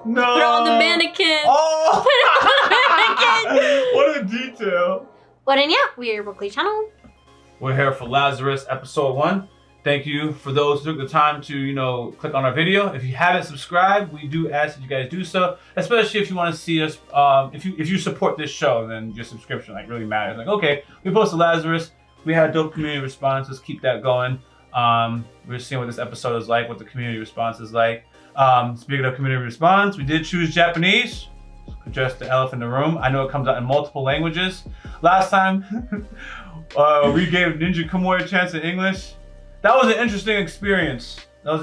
No. Put it on the mannequin. Oh. Put it on the mannequin. What a detail. But then, yeah, we are YaBoyRockLee channel. We're here for Lazarus episode 1. Thank you for those who took the time to, click on our video. If you haven't subscribed, we do ask that you guys do so, especially if you want to see us, if you support this show, then your subscription really matters. Like, okay, we posted Lazarus, we had a dope community response, let's keep that going. We're seeing what this episode is like, what the community response is like. Speaking of community response, we did choose Japanese, address the elephant in the room. I know it comes out in multiple languages. Last time, we gave Ninja Kamui a chance in English. That was an interesting experience. And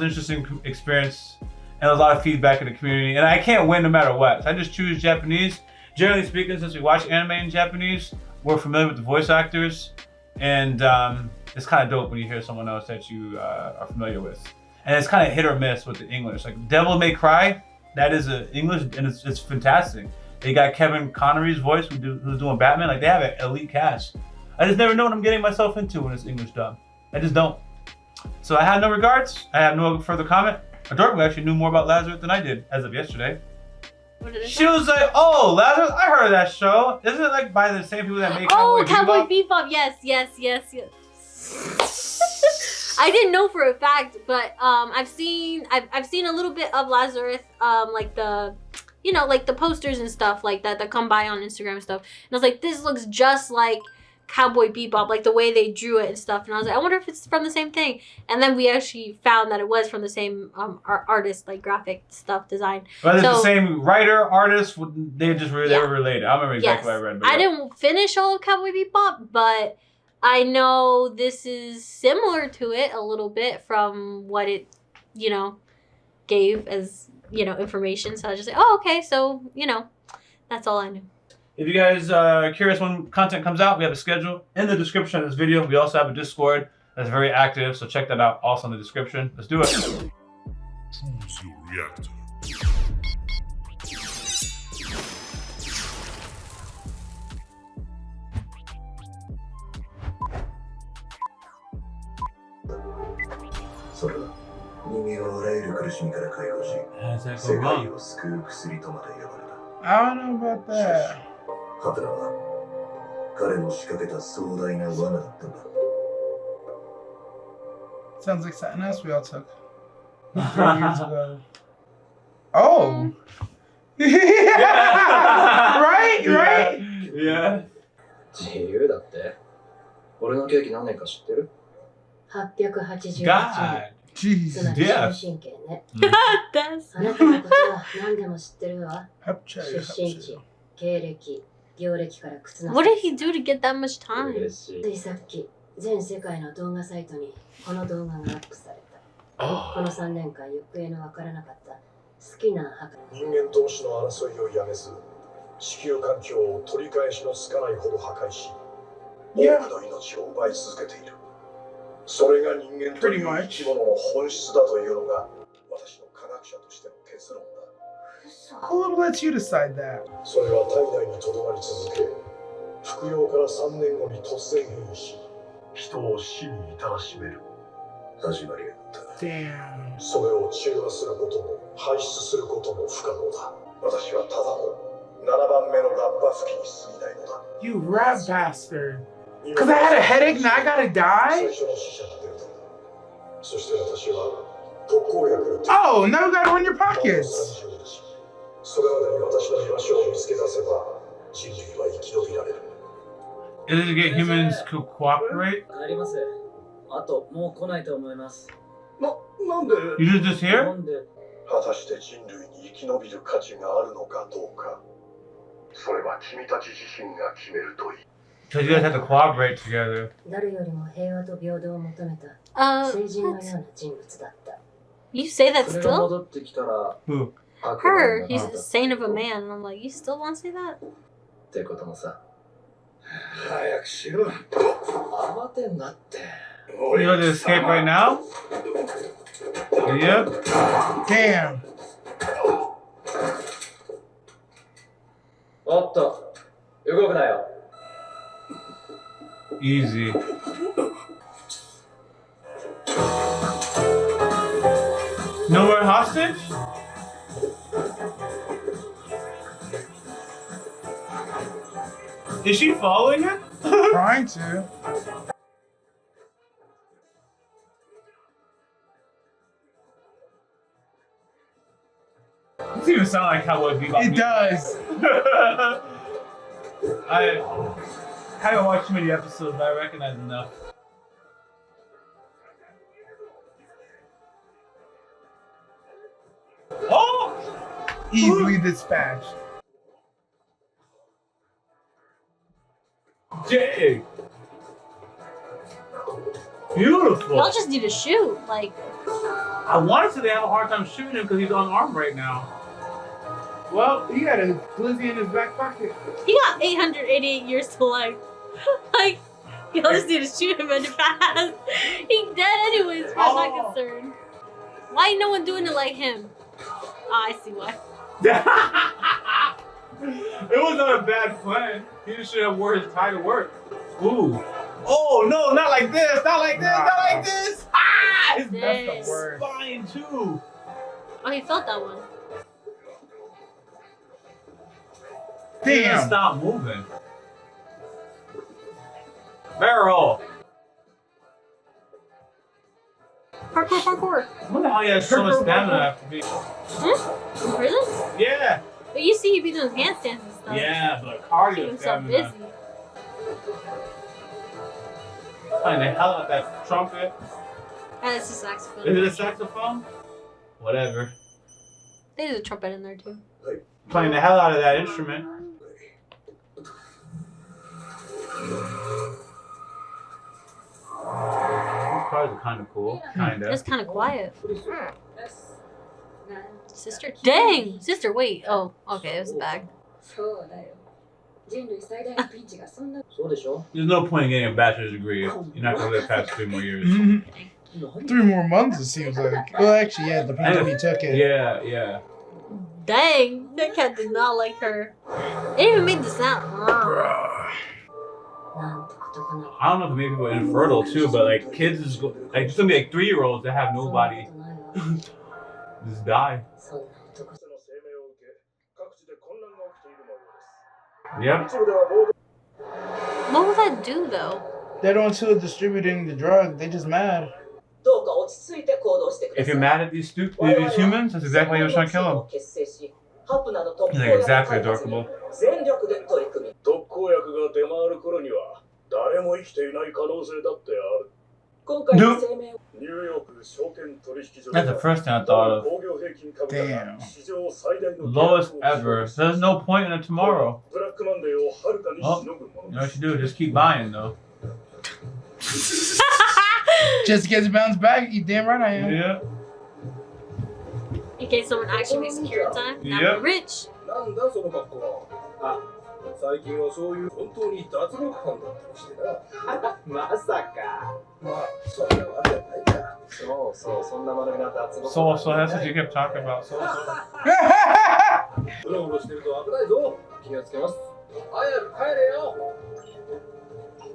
there was a lot of feedback in the community. And I can't win no matter what. So I just choose Japanese. Generally speaking, since we watch anime in Japanese, we're familiar with the voice actors. And it's kind of dope when you hear someone else that you are familiar with. And it's kind of hit or miss with the English. Like Devil May Cry, that is English, and it's fantastic. They got Kevin Connery's voice who's doing Batman. Like, they have an elite cast. I just never know what I'm getting myself into when it's English dub. I just don't. So I have no regards. I have no further comment. Adorable actually knew more about Lazarus than I did as of yesterday. What did it She was like, "Oh, Lazarus, I heard of that show. Isn't it like by the same people that make Cowboy Bebop?" Cowboy Bebop. Yes. I didn't know for a fact, but I've seen a little bit of Lazarus, like the posters and stuff like that come by on Instagram and stuff. And I was like, this looks just like Cowboy Bebop, like the way they drew it and stuff. And I was like, I wonder if it's from the same thing. And then we actually found that it was from the same artist, like graphic stuff design. But it's the same writer, artist. They were related. I remember exactly what I read. I didn't finish all of Cowboy Bebop, but I know this is similar to it a little bit from what it, gave as, information. So I was just like, oh, okay. So, that's all I knew. If you guys are curious when content comes out, we have a schedule in the description of this video. We also have a Discord that's very active, so check that out also in the description. Let's do it. Choose your reactor. I don't know about that. Sounds like something else we all took 3 years ago. Oh. Yeah. Right? Yeah. 自由だって。俺のケーキ何年か知ってる？888 God. Jesus. つまり終身刑ね。あなたのことは何でも知ってるわ。出身地、経歴、業歴から靴なさい。 What did he do to get that much time? ついさっき、全世界の動画サイトにこの動画がアップされた。この3年間行方のわからなかった好きな墓。人間同士の争いをやめず、地球環境を取り返しのつかないほど破壊し、多くの命を奪い続けている。それが人間という生き物の本質だというのが私の科学者としての結論だ。Who lets you decide that? それは体内にとどまり続け、服用から3年後に突然変異し、人を死に至らしめる。始まりやった。Damn. それを中和することも排出することも不可能だ。私はただの7番目のラッパ吹きに過ぎないのだ。You rat bastard. Because I had a headache, now I gotta die? 最初の死者が出るためだ。そして私は特効薬を Oh, now you gotta run your pockets. それまでに私の居場所を見つけ出せば人類は生き延びられる。Is it to get humans to cooperate? 帰ります。あともう来ないと思います。なんで You did this here? なんで果たして人類に生き延びる価値があるのかどうか。それは君たち自身が決めるといい。Because you guys have to cooperate together. 誰よりも平和と平等を求めた聖人のような人物だった。You say that それが still? 戻ってきたら Who? Her, he's a saint of a man. And I'm like, you still want to say that? ってこともさ。早くしろ。慌てんなって。You want to escape right now? Yep. Damn. おっと、動くなよ。Easy. No more hostage? Is she following him? Trying to. This even sound like Cowboy Bebop. It does. I haven't watched too many episodes, but I recognize enough. Oh! Easily dispatched. Dang! Beautiful. Y'all just need to shoot. Like, I wanted to. They have a hard time shooting him because he's unarmed right now. Well, he got a glizzy in his back pocket. he got 888 years to life. Like, y'all just need to shoot him in the fast. He's dead anyways, as far as I'm concerned. Why ain't no one doing it like him? Ah, I see why. It was not a bad plan. He just should have wore his tie to work. Ooh. Oh no, not like this, not like this, not like this. Ah! His Dang. That's the worst. spine too. Oh, he felt that one. He didn't Damn. stop moving. Barrel. Parkour, parkour. I wonder how he has so much stamina after being. In prison? Yeah. But you see he be doing handstands and stuff. Yeah, but Keep cardio himself stamina. busy. Playing the hell out of that trumpet. And it's a saxophone. Is it a saxophone? Whatever. There's a trumpet in there too. Playing the hell out of that instrument. These cars are kind of cool. Kinda. It's kind of quiet. Sister? Dang! Sister, wait. Oh, okay, it was a bag. そうだよ。人類最大のピンチがそんな。そうでしょ There's no point in getting a bachelor's degree if you're not gonna live past 3 more years. Mhm. 3 more months, it seems like. Well, actually, yeah, depends when he took it. Yeah, yeah. Dang! That cat did not like her. It even made the sound. Bruh. なんてことかな。 I don't know if it made people infertile too, but like kids is like it's gonna be like 3-year-olds that have そん nobody なことないわ just die. そんな男。の声明を受け、各地で混乱が起きている模様です。 Yep. 一部では暴動 What will that do though? They don't still distributing the drug, they just mad. どうか落ち着いて行動してくだ If さ you're い。 mad at these humans, that's exactly why you're trying to kill them. 結成し、ハプナの特 He's 効 like 薬 exactly 開発に adorable. 全力で取り組み、特効薬が出回る頃には誰も生きていない可能性だってある。今回の声明をニューヨーク証券取引所 That's the first thing I thought of. 工業平均株価が Damn. 史上最大の Lowest ever. So there's no point in it tomorrow. ブラックマンデーをはるかにしのぐも You の know what you do? Just keep buying though. Just gets bounced back, you damn right I am. Yeah. In case someone actually makes a cure in time. Now Yep. we're rich. なんだその格好は。あ、最近はそういう本当に脱獄犯だったりしてな。まさか。まあ、そんなわけはないか。そうそう、そんな丸めな脱獄。 So that's what you kept talking about. So. うろうろしてると危ないぞ。気をつけます。早く帰れよ。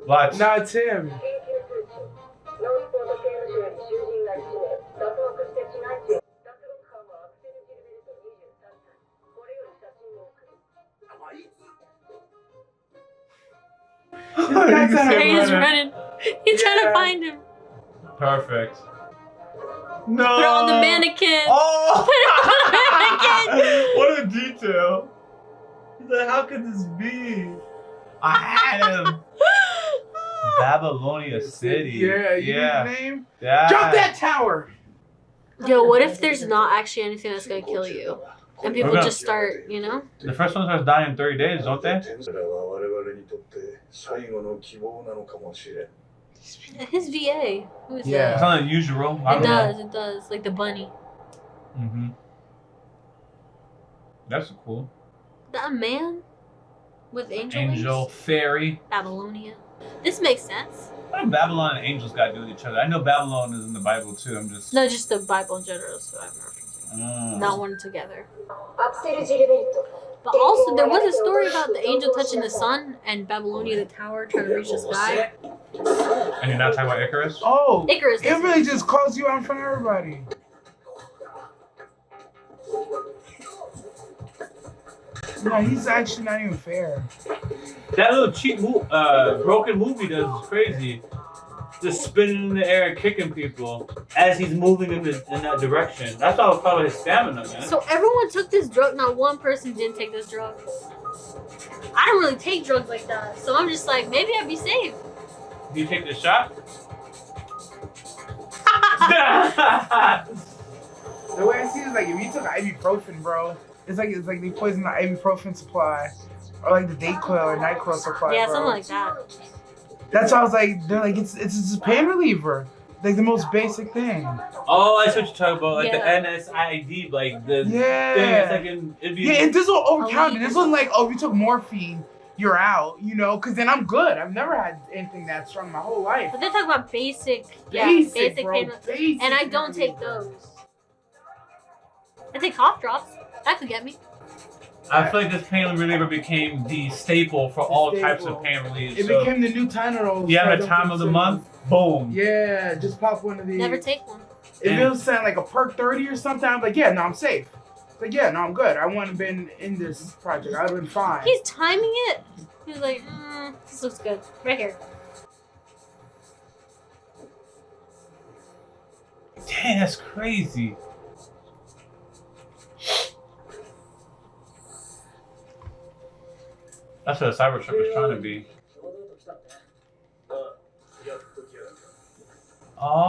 What? Nah, it's him. ノースポート刑務所より囚人が1名、脱獄して地内地へ。脱獄犯はアクセル・ジルベルト23歳。これより写真を送る。 He's running. He's trying to find him. Perfect. No. Put it on the mannequin. Oh! Put it on the mannequin. What a detail. He's like, how could this be? I had him. Babylonia City. Yeah, you yeah. know the name? Yeah. Drop that tower! Yo, what if there's not actually anything that's gonna kill you? And people Okay. just start, you know? The first one starts dying in 30 days, don't they? それは我々にとって最後の希望なのかもしれん。 His VA. Who is Yeah. It's not unusual. I that? don't know. It does. Like the bunny. Mm-hmm. That's cool. That man with angel Angel, wings? fairy. Babylonia. This makes sense. What do Babylon and angels got to do with each other? I know Babylon is in the Bible too. I'm just. No, just the Bible in general, so I'm referencing. Mm. Not one together. アクセル・ジルベルト。 But also, there was a story about the angel touching the sun and Babylonia, the tower, trying to reach the sky. And you're not talking about Icarus? Oh! Icarus. It really just calls you out in front of everybody. No, he's actually not even fair. That little cheap broken movie does is crazy. Just spinning in the air and kicking people as he's moving in that direction. That's how I follow his stamina, man. So everyone took this drug. Not one person didn't take this drug. I don't really take drugs like that, so I'm just like, maybe I'd be safe. Do you take the shot? The way I see it is like if you took ibuprofen, bro, it's like they poison the ibuprofen supply, or like the Dayquil or NyQuil supply. Yeah, bro. something like that. That's why I was like, they're like it's a pain reliever, like the most basic thing. Oh, I see what you're talking about, like Yeah. the NSAID, like the Yeah. thing. It's like it'd be. Yeah, and this will overcount it. This Elite. wasn't like, oh, if you took morphine, you're out, you know, because then I'm good. I've never had anything that strong my whole life. But they're talking about basic Basic, bro. pain. Basic And I don't take those. I take cough drops. That could get me. I feel like this pain reliever became the staple for all types staple. of pain relief. It So became the new Tylenol. you have a time of the month, boom. Yeah, just pop one of these. Never take one. If it was saying like a perk 30 or something, I'm like, yeah, no, I'm safe. It's like, yeah, no, I'm good. I wouldn't have been in this project. I would have been fine. He's timing it. He was like, this looks good. Right here. Dang, that's crazy. That's what a Cybertruck is trying to be.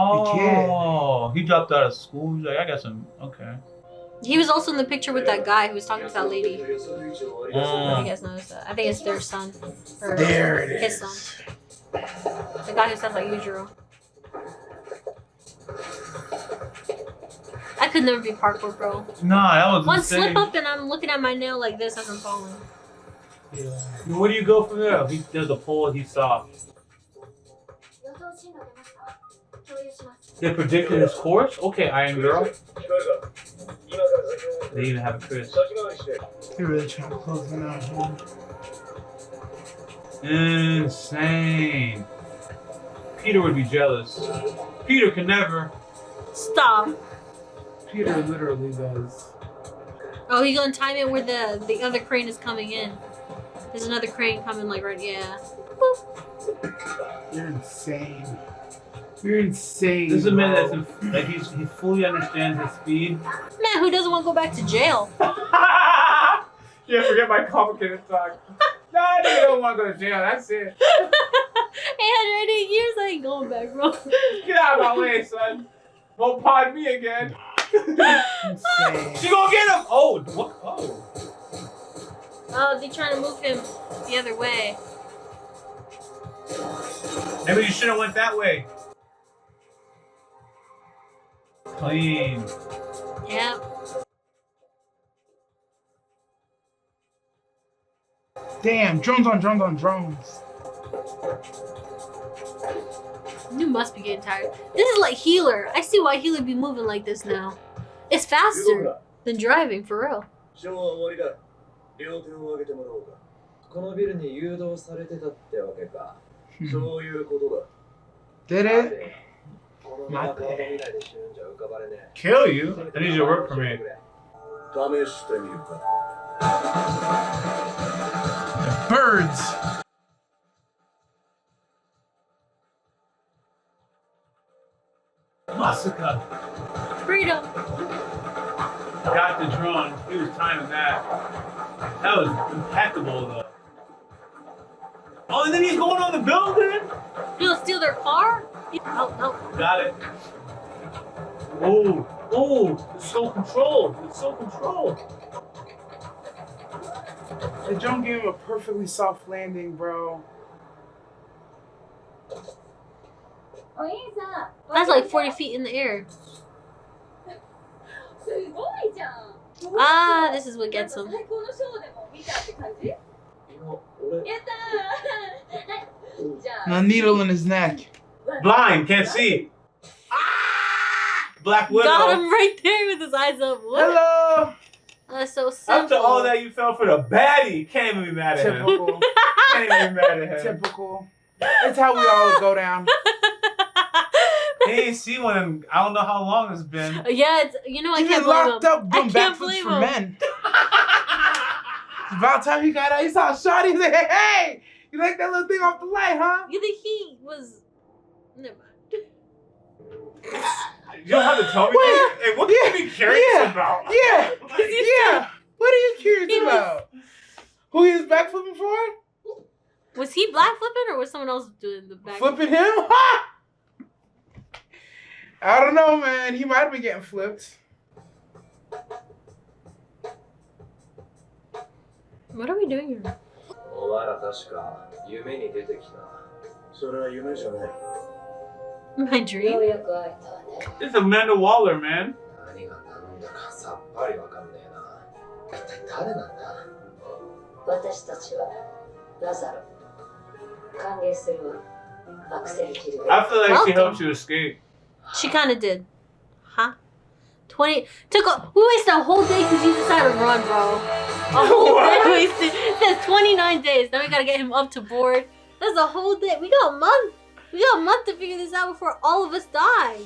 Oh, he dropped out of school. He's like, I got some. Okay. He was also in the picture with that guy who was talking to that lady. I don't know if you guys noticed that. I think it's their son. Or There it his is. son. The guy who sounds like Yujiro. I could never be parkour pro. Nah, that was One insane. slip up and I'm looking at my nail like this as I'm falling. Yeah. Where do you go from there? There's a pole he saw. They predicted his course? Okay, Iron Girl. They even have a quiz. They're really trying to close it out here. Insane. Peter would be jealous. Peter can never. Stop. Peter literally does. Oh, he's gonna time it where the other crane is coming in. There's another crane coming like right, yeah. Boop. You're insane. You're insane. This is a man bro. that's like he fully understands his speed. Man, who doesn't want to go back to jail? Yeah, forget my complicated talk. Nah, I don't want to go to jail. That's it. 888 years, I ain't going back, bro. Get out of my way, son. Won't pod me again. Insane. She gonna get him. Oh, what? Oh. Oh, they trying to move him the other way. Maybe you should have went that way. Clean. Yep. Damn, drones on drones on drones. You must be getting tired. This is like Healer. I see why Healer be moving like this now. It's faster than driving, for real. ショーは終わりだ。両手を上げてもらおうか。このビルに誘導されてたってわけか。そういうことだ。 Did it? このままカード未来で死ぬんじゃ浮かばれねえ。 Kill you? I need you to work for me. 試してみるか。 Birds. Masaka. Freedom. Got the drone. He was timing that. That was impeccable, though. Oh, and then he's going on the building? He'll steal their car? Oh. Got it. Oh, it's so controlled. It's so controlled. The drone gave him a perfectly soft landing, bro. That's like 40 feet in the air. Ah, this is what gets him. 今俺 A needle in his neck. Blind, can't see. Black Widow. Got him right there with his eyes up. What? Hello. That's so simple. After all that, you fell for the baddie. Can't even be mad at him. Typical. Can't even be mad at him. Typical. That's how we always go down. He ain't seen one in, I don't know how long it's been. Yeah, it's, you know, I He's can't been blame locked him. up doing I can't backflips blame for him. men. About time he got out, he saw Shawty. He's like, hey, You like that little thing off the light, huh? You think he was? Never mind. You don't have to tell me that. Hey, what are you curious about? Yeah. Yeah. What are you curious about? Who he was backflipping for? Was he black flipping or was someone else doing the back? Flipping him? Ha! I don't know, man. He might have been getting flipped. What are we doing here? お前ら確か夢に出てきた。それは夢じゃない。 My よ dream? うやく会えたわね。 It's Amanda Waller, man. 何が何だかさっぱりわかんねえな。一体誰なんだ？私たちはラザロ。歓迎するわ。アクセル・ギルベル I feel like she Welcome. helped you escape. She kind of did. Huh? 20 we wasted a whole day because you decided to run, bro. A whole day wasted. It says 29 days. Now we gotta get him up to board. That's a whole day. We got a month. We got a month to figure this out before all of us die.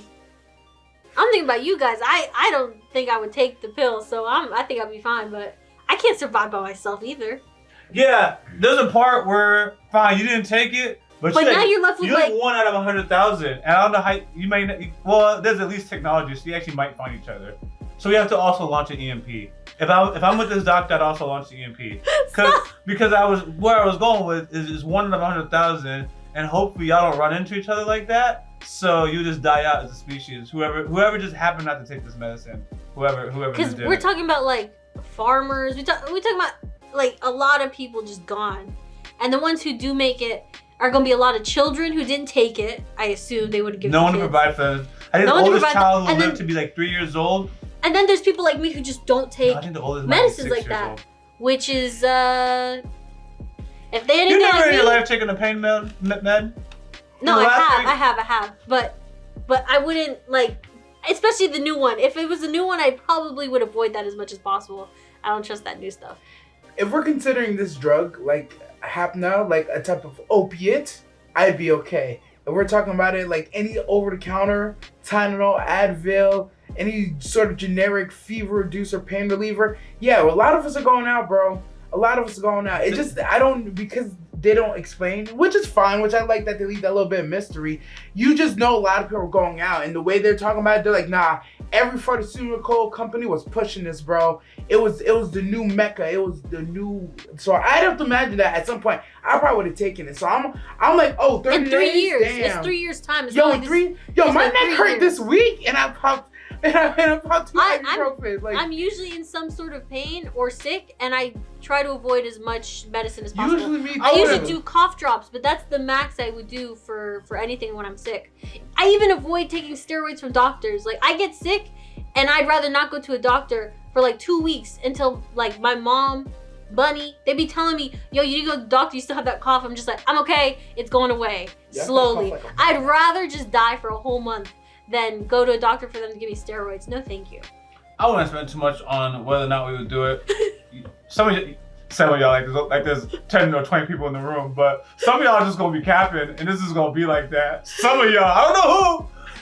I'm thinking about you guys. I don't think I would take the pill, so I think I'd be fine. But I can't survive by myself either. Yeah, there's a part where fine, you didn't take it, but now you're left with you're like 1 out of 100,000, and I don't know how you might. Not, well, there's at least technology, so you actually might find each other. So we have to also launch an EMP. If I'm with this doctor, I'd also launch the EMP. Because where I was going with is 1 out of 100,000, and hopefully y'all don't run into each other like that. So you just die out as a species. Whoever just happened not to take this medicine. Whoever. because we're talking about like farmers. We talking about like a lot of people just gone, and the ones who do make it are gonna be a lot of children who didn't take it. I assume they would give no one to kids. provide for them. I think No the one to oldest provide- child will and live then- to be like 3 years old. And then there's people like me who just don't take I think the oldest might be medicines 6 like years that, old. which is if they anything You never like in me, your life taken a pain med? no, the I last thing- have, but I wouldn't like, especially the new one. If it was a new one, I probably would avoid that as much as possible. I don't trust that new stuff. If we're considering this drug like Hapna, like a type of opiate, I'd be okay. If we're talking about it like any over-the-counter, Tylenol, Advil, any sort of generic fever reducer, pain reliever, yeah, well, a lot of us are going out, bro. A lot of us are going out. It just, because they don't explain, which is fine, which I like that they leave that little bit of mystery. You just know a lot of people are going out, and the way they're talking about it, they're like, nah, every pharmaceutical company was pushing this, bro. It was the new mecca. It was the new, so I'd have to imagine that at some point, I probably would have taken it. So I'm like, oh, 30 In 3 days? years, Damn. it's 3 years time. It's Yo, not like this- my been 3 neck hurt years. this week, and I popped 2 ibuprofen. Like, I'm usually in some sort of pain or sick, and I try to avoid as much medicine as possible. usually me too. I usually do cough drops, but that's the max I would do for anything when I'm sick. I even avoid taking steroids from doctors. Like, I get sick, and I'd rather not go to a doctor for like 2 weeks until like my mom, Bunny, they'd be telling me, yo, you need to go to the doctor, you still have that cough. I'm just like, I'm okay, it's going away Yeah, I slowly. cough like a- I'd rather just die for a whole month than go to a doctor for them to give me steroids. No, thank you. I wouldn't spend too much on whether or not we would do it. Some of y'all like there's 10 or 20 people in the room, but some of y'all are just gonna be capping, and this is gonna be like that. Some of y'all,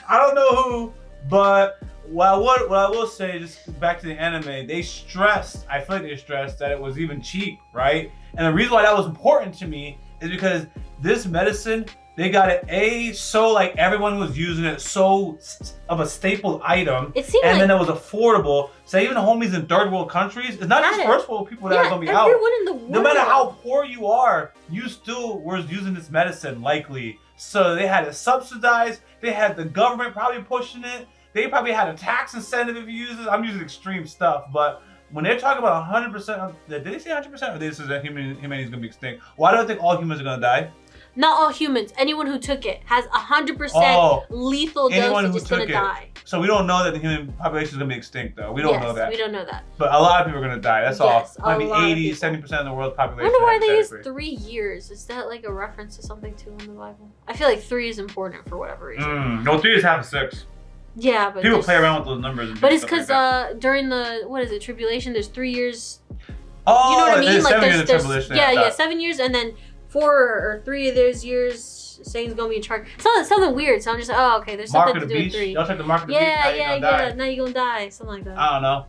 I don't know who, but what I will say, just back to the anime, they stressed, I feel like they stressed that it was even cheap, right? And the reason why that was important to me is because this medicine, they got it so like everyone was using it, so of a staple item, It seemed and like then it was affordable. So even the homies in third world countries, it's not just Got it. first world people that are gonna be out. everyone in the world. No matter how poor you are, you still were using this medicine likely. So they had it subsidized. They had the government probably pushing it. They probably had a tax incentive if you use it. I'm using extreme stuff, but when they're talking about 100%, did they say 100%, or did they say that humanity is gonna be extinct? Why do I think all humans are gonna die? Not all humans. Anyone who took it has 100% Oh, lethal anyone dosage who is gonna took it. die. So we don't know that the human population is gonna be extinct, though. We don't Yes, know that. we don't know that. But a lot of people are gonna die. That's Yes, all. Might a be lot of 80, people. 70% of the world's I population. wonder why they use hypothetically. 3 years. Is that like a reference to something too in the Bible? I feel like 3 is important for whatever reason. No, 3 is half of 6. Yeah, but People there's- play around with those numbers. And But do it's stuff like because that. during the tribulation, there's 3 years. Oh, You know what I mean? there's Like 7 years there's, of there's tribulation. yeah, I yeah, thought. 7 years, and then 4 or 3 of those years, Satan's gonna be in charge. Something weird. So I'm just like, oh, okay, there's Mark something of to the do with beach. 3. Y'all check the mark of the beach. Yeah, Now you yeah, gonna die. yeah. Now you're gonna die. Something like that. I don't know.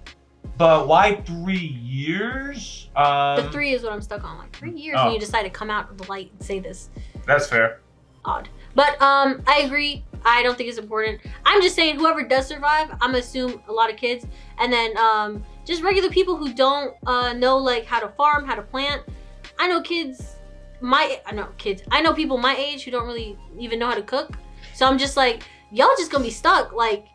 But why 3 years? The 3 is what I'm stuck on. Like 3 years when you decide to come out of the light and say this. That's fair. Odd. But I agree. I don't think it's important. I'm just saying whoever does survive, I'm gonna assume a lot of kids. And then just regular people who don't know like how to farm, how to plant. I know people my age who don't really even know how to cook. So I'm just like, y'all just gonna be stuck. Like,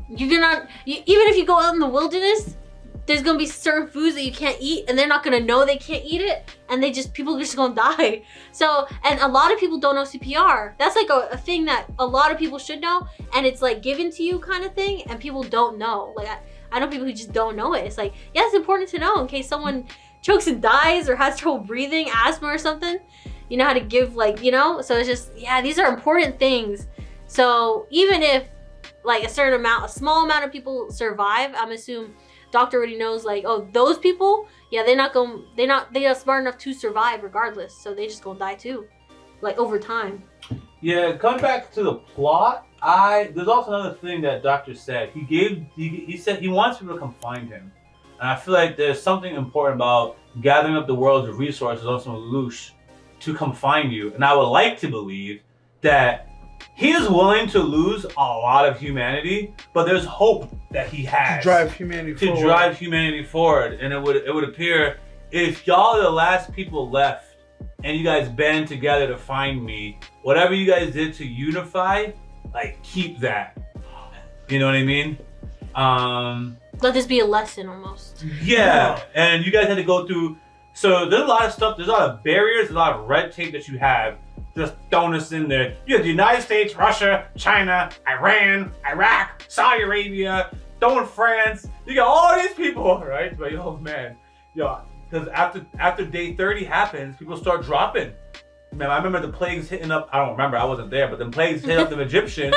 even if you go out in the wilderness, there's gonna be certain foods that you can't eat, and they're not gonna know they can't eat it, and people are just gonna die. So, and a lot of people don't know CPR. That's like a thing that a lot of people should know, and it's like given to you kind of thing, and people don't know. Like I know people who just don't know it. It's like, yeah, it's important to know in case someone chokes and dies or has trouble breathing, asthma or something. You know how to give, like, you know? So it's just, yeah, these are important things. So even if like a small amount of people survive, I'm assuming doctor already knows like, oh, those people, yeah, they're not smart enough to survive regardless. So they just gonna die too, like over time. Yeah, coming back to the plot, there's also another thing that doctor said. He said he wants people to come find him. And I feel like there's something important about gathering up the world's resources on some loosh to come find you. And I would like to believe that he is willing to lose a lot of humanity, but there's hope that he has to drive humanity forward. And it would appear if y'all are the last people left and you guys band together to find me, whatever you guys did to unify, like, keep that. You know what I mean? Let this be a lesson almost. Yeah, and you guys had to go through. So there's a lot of stuff. There's a lot of barriers, a lot of red tape that you have. Just throwing us in there. You have the United States, Russia, China, Iran, Iraq, Saudi Arabia, throwing France. You got all these people, right? But oh man, because after day 30 happens, people start dropping. Man, I remember the plagues hitting up. I don't remember. I wasn't there, but the plagues hit up the Egyptians,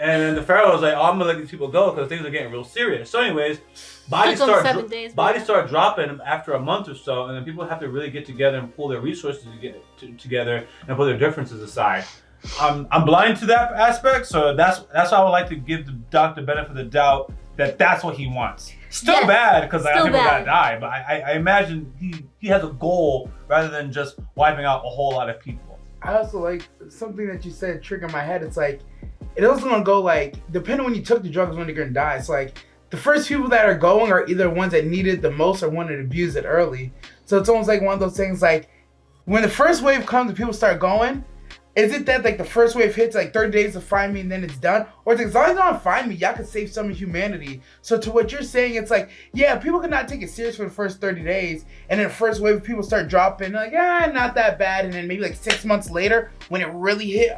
and then the Pharaoh was like, "Oh, I'm gonna let these people go because things are getting real serious." So, anyways, bodies start dropping after a month or so, and then people have to really get together and pull their resources together and put their differences aside. I'm blind to that aspect, so that's why I would like to give the doctor benefit of the doubt that that's what he wants. Still bad because people gotta die, but I imagine he has a goal rather than just wiping out a whole lot of people. I also like something that you said triggered my head. It's like it also gonna go like depending when you took the drugs when you're gonna die. It's like the first people that are going are either ones that need it the most or one that abuse it early. So it's almost like one of those things like when the first wave comes and people start going, is it that like the first wave hits like 30 days to find me and then it's done? Or it's like, as long as you don't find me, y'all can save some of humanity. So to what you're saying, it's like, yeah, people cannot take it serious for the first 30 days. And then the first wave of people start dropping, like, not that bad. And then maybe like 6 months later, when it really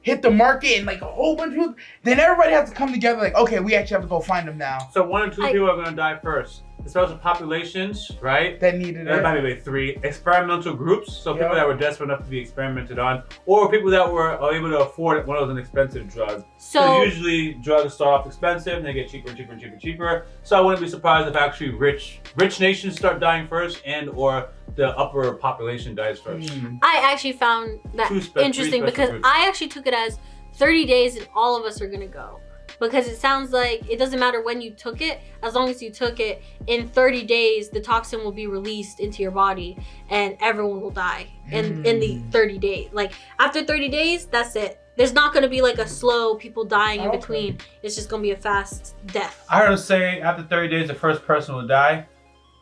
hit the market and like a whole bunch of people, then everybody has to come together like, okay, we actually have to go find them now. So 1 or 2 people are gonna die first. Especially populations, right? That needed it. Might be like 3 experimental groups. So people that were desperate enough to be experimented on, or people that were able to afford it when it was an expensive drug. So usually drugs start off expensive and they get cheaper and cheaper and cheaper and cheaper. So I wouldn't be surprised if actually rich nations start dying first and or the upper population dies first. I actually found that interesting because I actually took it as 30 days and all of us are gonna go. Because it sounds like it doesn't matter when you took it, as long as you took it, in 30 days, the toxin will be released into your body and everyone will die in the 30 days. Like after 30 days, that's it. There's not gonna be like a slow people dying in between. It's just gonna be a fast death. I heard him say after 30 days, the first person will die.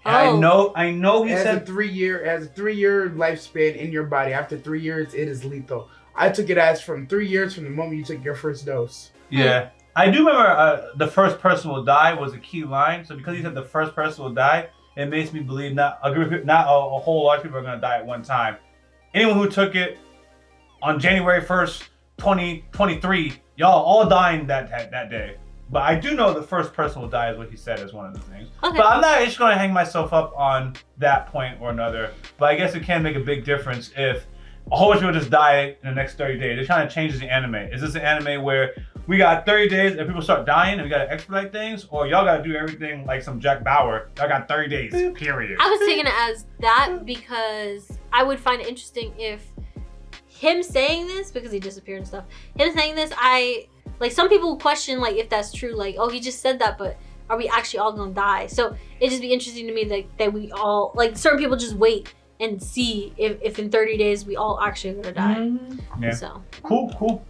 I know he said a 3 year lifespan in your body. After 3 years, it is lethal. I took it as from 3 years from the moment you took your first dose. Yeah. I do remember the first person will die was a key line. So because he said the first person will die, it makes me believe not a whole lot of people are going to die at one time. Anyone who took it on January 1st, 2023, y'all all dying that day. But I do know the first person will die is what he said is one of the things. Okay. But I'm not just going to hang myself up on that point or another. But I guess it can make a big difference if a whole bunch of people just die in the next 30 days. They're trying to change the anime. Is this an anime where we got 30 days and people start dying and we gotta expedite things? Or y'all gotta do everything like some Jack Bauer? Y'all got 30 days, period. I was taking it as that because I would find it interesting if him saying this, because he disappeared and stuff, him saying this, like some people question like if that's true, like, oh, he just said that, but are we actually all gonna die? So it'd just be interesting to me that we all, like, certain people just wait and see if in 30 days we all actually gonna die. Yeah. So Cool.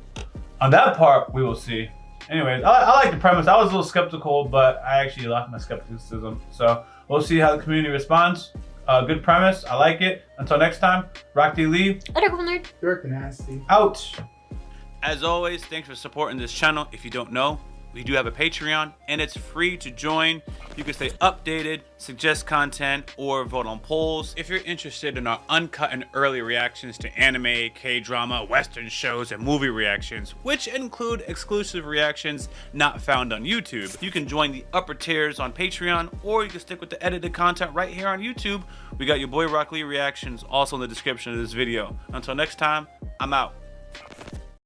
On that part, we will see. Anyways, I like the premise. I was a little skeptical, but I actually lost my skepticism. So we'll see how the community responds. Good premise. I like it. Until next time, YaBoyRockLee. nerd. You're nasty. Out. As always, thanks for supporting this channel. If you don't know, we do have a Patreon and it's free to join. You can stay updated, suggest content, or vote on polls. If you're interested in our uncut and early reactions to anime, K-drama, Western shows, and movie reactions, which include exclusive reactions not found on YouTube, you can join the upper tiers on Patreon, or you can stick with the edited content right here on YouTube. We got your boy YaBoyRockLee reactions also in the description of this video. Until next time, I'm out.